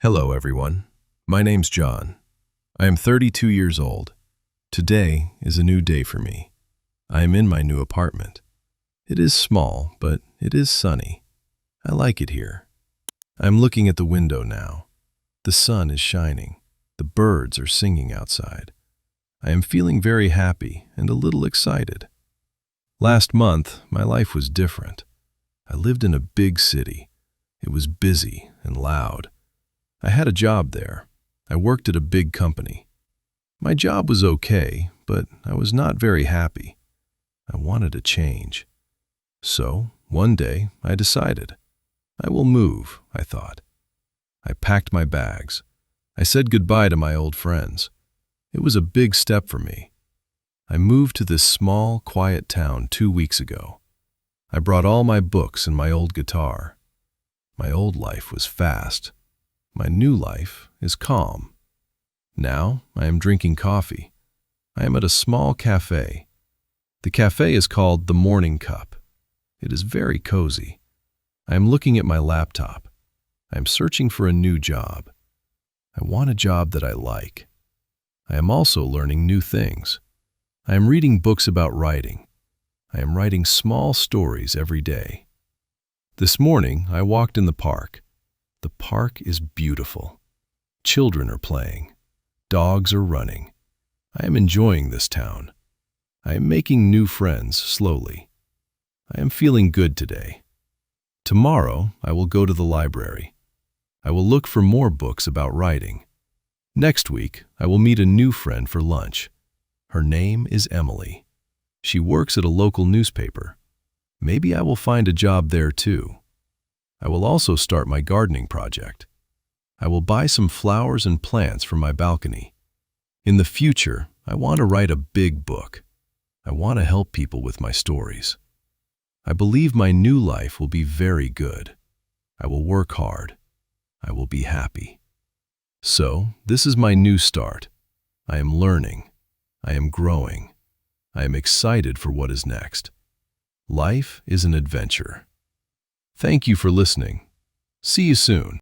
Hello, everyone. My name's John. I am 32 years old. Today is a new day for me. I am in my new apartment. It is small, but it is sunny. I like it here. I'm looking at the window now. The sun is shining. The birds are singing outside. I am feeling very happy and a little excited. Last month, my life was different. I lived in a big city. It was busy and loud. I had a job there. I worked at a big company. My job was okay, but I was not very happy. I wanted a change. So, one day, I decided. I will move, I thought. I packed my bags. I said goodbye to my old friends. It was a big step for me. I moved to this small, quiet town 2 weeks ago. I brought all my books and my old guitar. My old life was fast. My new life is calm. Now I am drinking coffee. I am at a small cafe. The cafe is called The Morning Cup. It is very cozy. I am looking at my laptop. I am searching for a new job. I want a job that I like. I am also learning new things. I am reading books about writing. I am writing small stories every day. This morning, I walked in the park. The park is beautiful. Children are playing. Dogs are running. I am enjoying this town. I am making new friends slowly. I am feeling good today. Tomorrow, I will go to the library. I will look for more books about writing. Next week, I will meet a new friend for lunch. Her name is Emily. She works at a local newspaper. Maybe I will find a job there too. I will also start my gardening project. I will buy some flowers and plants for my balcony. In the future, I want to write a big book. I want to help people with my stories. I believe my new life will be very good. I will work hard. I will be happy. So, this is my new start. I am learning. I am growing. I am excited for what is next. Life is an adventure. Thank you for listening. See you soon.